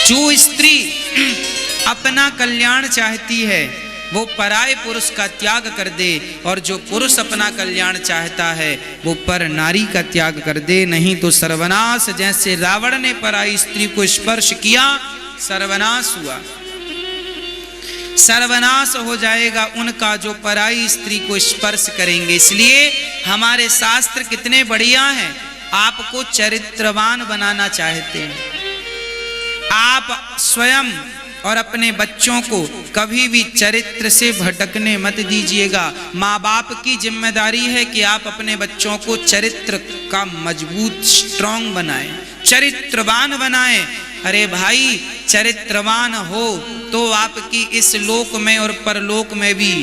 जो स्त्री अपना कल्याण चाहती है वो पराये पुरुष का त्याग कर दे, और जो पुरुष अपना कल्याण चाहता है वो पर नारी का त्याग कर दे, नहीं तो सर्वनाश। जैसे रावण ने पराई स्त्री को स्पर्श किया, सर्वनाश हुआ, सर्वनाश हो जाएगा उनका जो पराई स्त्री को स्पर्श करेंगे। इसलिए हमारे शास्त्र कितने बढ़िया हैं। आपको चरित्रवान बनाना चाहते हैं, आप स्वयं और अपने बच्चों को कभी भी चरित्र से भटकने मत दीजिएगा। माँ बाप की जिम्मेदारी है कि आप अपने बच्चों को चरित्र का मजबूत स्ट्रांग बनाएं, चरित्रवान बनाएं। अरे भाई, चरित्रवान हो तो आपकी इस लोक में और परलोक में भी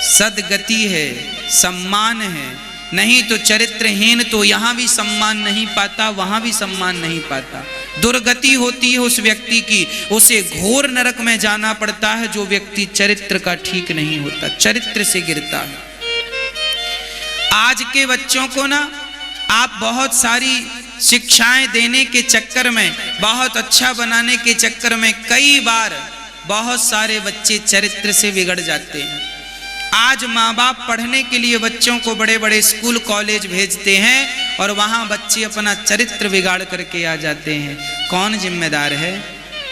सदगति है, सम्मान है। नहीं तो चरित्रहीन तो यहाँ भी सम्मान नहीं पाता, वहाँ भी सम्मान नहीं पाता। दुर्गति होती है उस व्यक्ति की, उसे घोर नरक में जाना पड़ता है जो व्यक्ति चरित्र का ठीक नहीं होता, चरित्र से गिरता है। आज के बच्चों को ना आप बहुत सारी शिक्षाएं देने के चक्कर में, बहुत अच्छा बनाने के चक्कर में कई बार बहुत सारे बच्चे चरित्र से बिगड़ जाते हैं। आज माँ बाप पढ़ने के लिए बच्चों को बड़े बड़े स्कूल कॉलेज भेजते हैं और वहाँ बच्चे अपना चरित्र बिगाड़ करके आ जाते हैं। कौन जिम्मेदार है?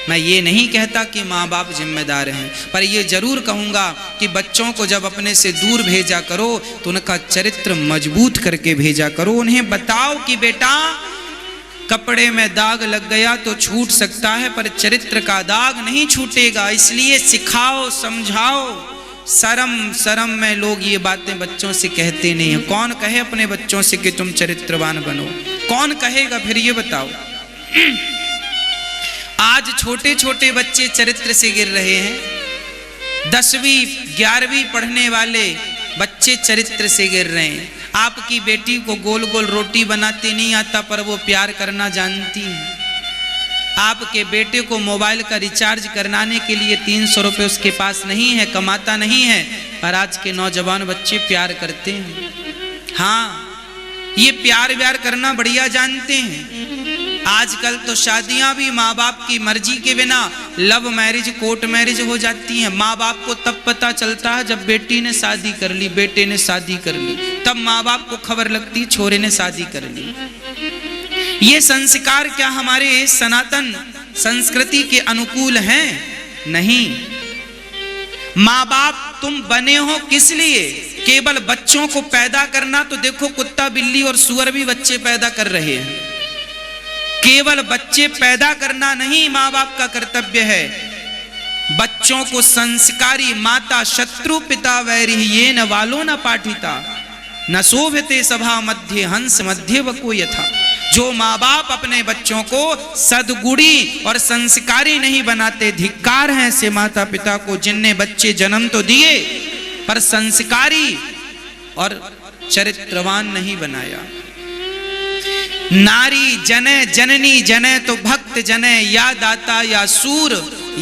मैं ये नहीं कहता कि माँ बाप जिम्मेदार हैं, पर ये जरूर कहूँगा कि बच्चों को जब अपने से दूर भेजा करो तो उनका चरित्र मजबूत करके भेजा करो। उन्हें बताओ कि बेटा, कपड़े में दाग लग गया तो छूट सकता है पर चरित्र का दाग नहीं छूटेगा। इसलिए सिखाओ, समझाओ। शर्म में लोग ये बातें बच्चों से कहते नहीं हैं। कौन कहे अपने बच्चों से कि तुम चरित्रवान बनो? कौन कहेगा? फिर ये बताओ। आज छोटे छोटे बच्चे चरित्र से गिर रहे हैं। 10वीं 11वीं पढ़ने वाले बच्चे चरित्र से गिर रहे हैं। आपकी बेटी को गोल गोल रोटी बनाते नहीं आता पर वो प्यार करना जानती है। आपके बेटे को मोबाइल का रिचार्ज कराने के लिए 300 रुपये उसके पास नहीं है, कमाता नहीं है, पर आज के नौजवान बच्चे प्यार करते हैं। हाँ, ये प्यार व्यार करना बढ़िया जानते हैं। आजकल तो शादियां भी माँ बाप की मर्जी के बिना लव मैरिज, कोर्ट मैरिज हो जाती हैं। माँ बाप को तब पता चलता है जब बेटी ने शादी कर ली, बेटे ने शादी कर ली, तब माँ बाप को खबर लगती छोरे ने शादी कर ली। ये संस्कार क्या हमारे सनातन संस्कृति के अनुकूल हैं? नहीं। माँ बाप तुम बने हो किस लिए? केवल बच्चों को पैदा करना? तो देखो, कुत्ता बिल्ली और सुअर भी बच्चे पैदा कर रहे हैं। केवल बच्चे पैदा करना नहीं माँ बाप का कर्तव्य है, बच्चों को संस्कारी माता शत्रु पिता वैरी ये न वालो न पाठिता न शोभते सभा मध्य हंस मध्य वको यथा। जो माँ बाप अपने बच्चों को सद्गुणी और संस्कारी नहीं बनाते, धिक्कार हैं ऐसे माता पिता को जिनने बच्चे जन्म तो दिए पर संस्कारी और चरित्रवान नहीं बनाया। नारी जने जननी जने तो भक्त जने, या दाता या सूर,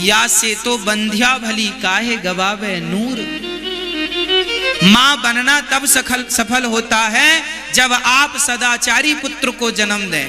या से तो बंध्या भली काहे गवावे नूर। मां बनना तब सफल होता है जब आप सदाचारी पुत्र को जन्म दें,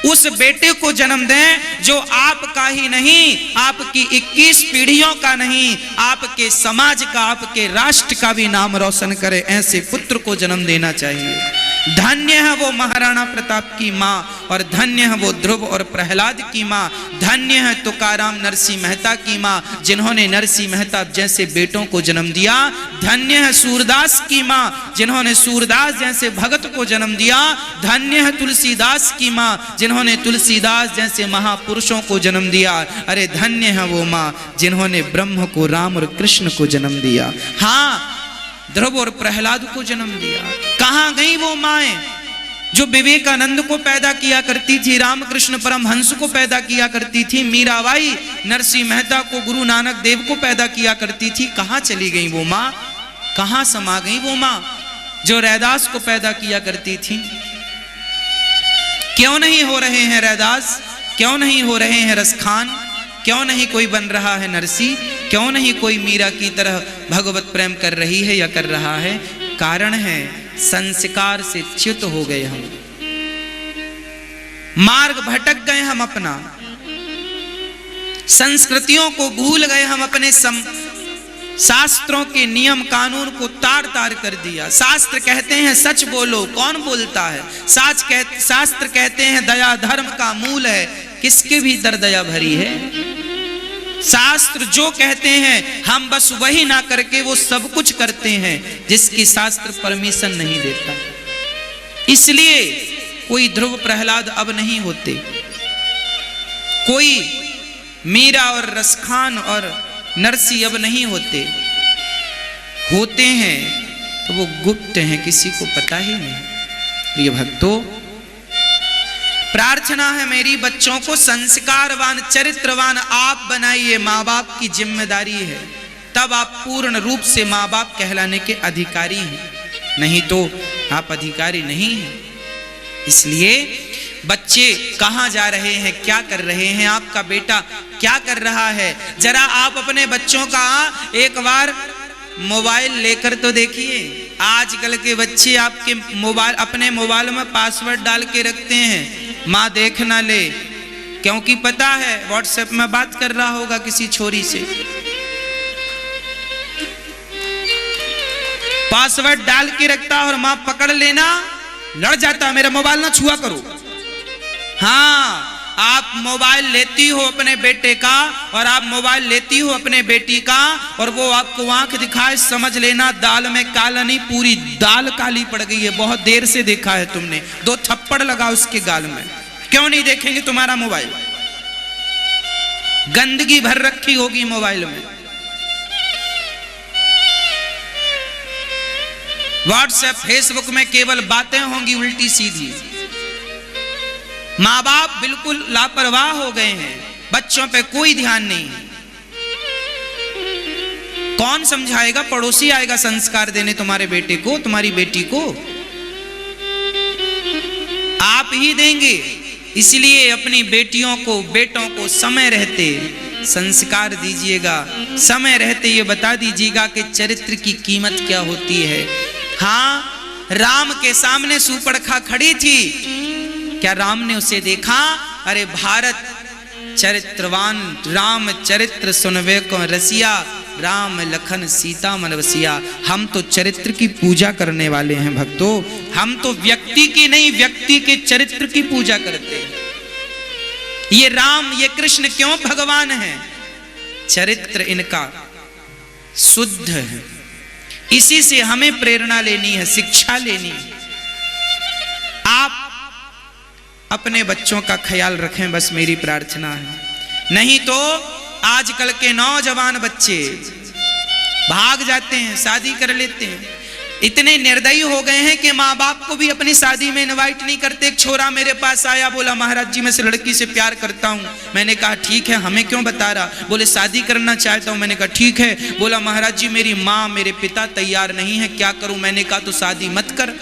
उस बेटे को जन्म दें जो आपका ही नहीं, आपकी 21 पीढ़ियों का नहीं, आपके समाज का, आपके राष्ट्र का भी नाम रोशन करे। ऐसे पुत्र को जन्म देना चाहिए। धन्य है वो महाराणा प्रताप की माँ, और धन्य है वो ध्रुव और प्रहलाद की माँ। धन्य है तुकाराम नरसिंह मेहता की माँ जिन्होंने नरसिंह मेहता जैसे बेटों को जन्म दिया। धन्य है सूरदास की माँ जिन्होंने सूरदास जैसे भगत को जन्म दिया। धन्य है तुलसीदास की माँ जिन्होंने तुलसीदास जैसे महापुरुषों को जन्म दिया। अरे धन्य है वो माँ जिन्होंने ब्रह्म को, राम और कृष्ण को जन्म दिया। हाँ, ध्रुव और प्रहलाद को जन्म दिया। कहां गई वो माएं जो विवेकानंद को पैदा किया करती थी, रामकृष्ण परमहंस को पैदा किया करती थी, मीराबाई नरसिंह मेहता को, गुरु नानक देव को पैदा किया करती थी? कहां चली गई वो माँ? कहां समा गई वो माँ जो रैदास को पैदा किया करती थी? क्यों नहीं हो रहे हैं रैदास? क्यों नहीं हो रहे हैं रसखान? क्यों नहीं कोई बन रहा है नरसी? क्यों नहीं कोई मीरा की तरह भगवत प्रेम कर रही है या कर रहा है? कारण है संस्कार से च्युत हो गए हम, मार्ग भटक गए हम अपना। संस्कृतियों को भूल गए हम, अपने शास्त्रों के नियम कानून को तार तार कर दिया। शास्त्र कहते हैं सच बोलो, कौन बोलता है? शास्त्र कहते हैं दया धर्म का मूल है, किसके भीतर दया भरी है? शास्त्र जो कहते हैं हम बस वही ना करके वो सब कुछ करते हैं जिसकी शास्त्र परमिशन नहीं देता। इसलिए कोई ध्रुव प्रहलाद अब नहीं होते, कोई मीरा और रसखान और नरसी अब नहीं होते, होते हैं तो वो गुप्त हैं, किसी को पता ही नहीं। प्रिय भक्तों, प्रार्थना है मेरी, बच्चों को संस्कारवान चरित्रवान आप बनाइए, माँ बाप की जिम्मेदारी है, तब आप पूर्ण रूप से माँ बाप कहलाने के अधिकारी हैं, नहीं तो आप अधिकारी नहीं हैं। इसलिए बच्चे कहाँ जा रहे हैं, क्या कर रहे हैं, आपका बेटा क्या कर रहा है, जरा आप अपने बच्चों का एक बार मोबाइल लेकर तो देखिए। आजकल के बच्चे आपके मोबाइल, अपने मोबाइल में पासवर्ड डाल के रखते हैं, माँ देख ना ले, क्योंकि पता है व्हाट्सएप में बात कर रहा होगा किसी छोरी से। पासवर्ड डाल के रखता और माँ पकड़ लेना, लड़ जाता, मेरा मोबाइल ना छुआ करो। हाँ, आप मोबाइल लेती हो अपने बेटे का और आप मोबाइल लेती हो अपने बेटी का, और वो आपको आंख दिखाए, समझ लेना दाल में काला नहीं, पूरी दाल काली पड़ गई है। बहुत देर से देखा है तुमने, 2 थप्पड़ लगा उसके गाल में। क्यों नहीं देखेंगे तुम्हारा मोबाइल? गंदगी भर रखी होगी मोबाइल में। व्हाट्सएप फेसबुक में केवल बातें होंगी उल्टी सीधी। माँ बाप बिल्कुल लापरवाह हो गए हैं, बच्चों पे कोई ध्यान नहीं। कौन समझाएगा? पड़ोसी आएगा संस्कार देने तुम्हारे बेटे को, तुम्हारी बेटी को, आप ही देंगे। इसलिए अपनी बेटियों को बेटों को समय रहते संस्कार दीजिएगा, समय रहते ये बता दीजिएगा कि चरित्र की कीमत क्या होती है। हाँ, राम के सामने सूपड़खा खड़ी थी, क्या राम ने उसे देखा? अरे भारत चरित्रवान राम चरित्र सुनवे को रसिया, राम लखन सीता मन बसिया। हम तो चरित्र की पूजा करने वाले हैं भक्तों, हम तो व्यक्ति की नहीं, व्यक्ति के चरित्र की पूजा करते हैं। ये राम ये कृष्ण क्यों भगवान हैं? चरित्र इनका शुद्ध है, इसी से हमें प्रेरणा लेनी है, शिक्षा लेनी है। आप अपने बच्चों का ख्याल रखें, बस मेरी प्रार्थना है। नहीं तो आजकल के नौजवान बच्चे भाग जाते हैं, शादी कर लेते हैं, इतने निर्दयी हो गए हैं कि माँ बाप को भी अपनी शादी में इनवाइट नहीं करते। एक छोरा मेरे पास आया, बोला महाराज जी मैं इस लड़की से प्यार करता हूँ। मैंने कहा ठीक है, हमें क्यों बता रहा? बोले शादी करना चाहता हूँ। मैंने कहा ठीक है। बोला महाराज जी मेरी माँ मेरे पिता तैयार नहीं है, क्या करूँ? मैंने कहा तो शादी मत कर।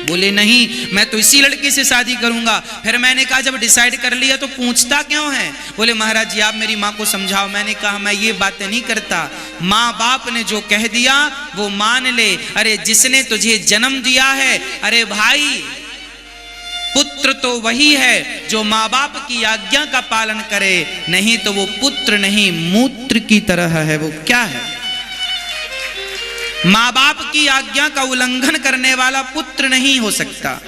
बोले नहीं, मैं तो इसी लड़की से शादी करूंगा। फिर मैंने कहा जब डिसाइड कर लिया तो पूछता क्यों है? बोले महाराज जी आप मेरी माँ को समझाओ। मैंने कहा मैं ये बातें नहीं करता, माँ बाप ने जो कह दिया वो मान ले। अरे जिसने तुझे जन्म दिया है, अरे भाई पुत्र तो वही है जो माँ बाप की आज्ञा का पालन करे, नहीं तो वो पुत्र नहीं मूत्र की तरह है। वो क्या है? माँ बाप की आज्ञा का उल्लंघन करने वाला पुत्र नहीं हो सकता।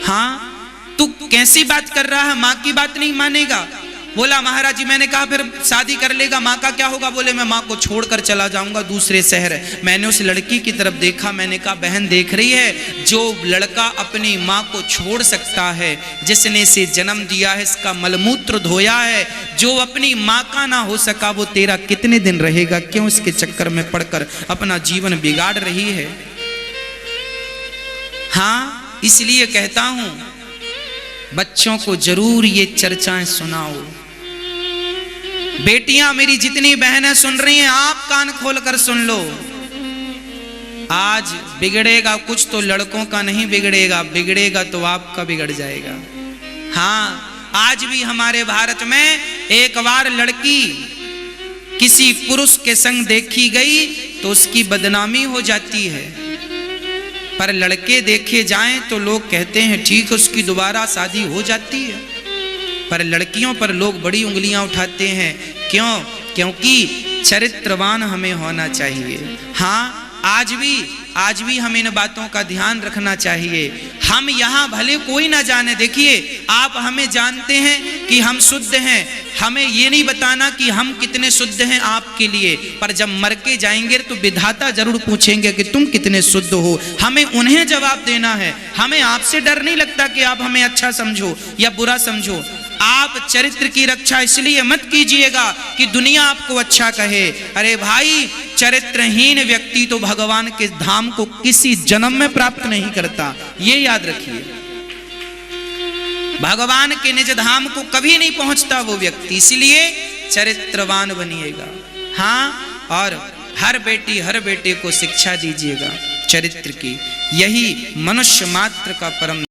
हाँ, तू कैसी बात कर रहा है, माँ की बात नहीं मानेगा? बोला महाराज जी, मैंने कहा फिर शादी कर लेगा, माँ का क्या होगा? बोले मैं माँ को छोड़कर चला जाऊंगा दूसरे शहर। मैंने उस लड़की की तरफ देखा, मैंने कहा बहन देख रही है, जो लड़का अपनी माँ को छोड़ सकता है, जिसने इसे जन्म दिया है, इसका मलमूत्र धोया है, जो अपनी माँ का ना हो सका, वो तेरा कितने दिन रहेगा? क्यों इसके चक्कर में पड़कर अपना जीवन बिगाड़ रही है? हाँ, इसलिए कहता हूं बच्चों को जरूर ये चर्चाएं सुनाओ। बेटियां मेरी जितनी बहनें सुन रही हैं, आप कान खोलकर सुन लो। आज बिगड़ेगा कुछ तो लड़कों का नहीं बिगड़ेगा, बिगड़ेगा तो आपका बिगड़ जाएगा। हाँ, आज भी हमारे भारत में एक बार लड़की किसी पुरुष के संग देखी गई तो उसकी बदनामी हो जाती है, पर लड़के देखे जाएं तो लोग कहते हैं ठीक उसकी दोबारा शादी हो जाती है। पर लड़कियों पर लोग बड़ी उंगलियां उठाते हैं। क्यों? क्योंकि चरित्रवान हमें होना चाहिए। हाँ, आज भी हमें इन बातों का ध्यान रखना चाहिए। हम यहाँ भले कोई ना जाने, देखिए आप हमें जानते हैं कि हम शुद्ध हैं, हमें ये नहीं बताना कि हम कितने शुद्ध हैं आपके लिए, पर जब मर के जाएंगे तो विधाता जरूर पूछेंगे कि तुम कितने शुद्ध हो। हमें उन्हें जवाब देना है। हमें आपसे डर नहीं लगता कि आप हमें अच्छा समझो या बुरा समझो। आप चरित्र की रक्षा इसलिए मत कीजिएगा कि दुनिया आपको अच्छा कहे। अरे भाई, चरित्रहीन व्यक्ति तो भगवान के धाम को किसी जन्म में प्राप्त नहीं करता, ये याद रखिए। भगवान के निज धाम को कभी नहीं पहुंचता वो व्यक्ति, इसलिए चरित्रवान बनिएगा। हाँ, और हर बेटी हर बेटे को शिक्षा दीजिएगा चरित्र की। यही मनुष्य मात्र का परम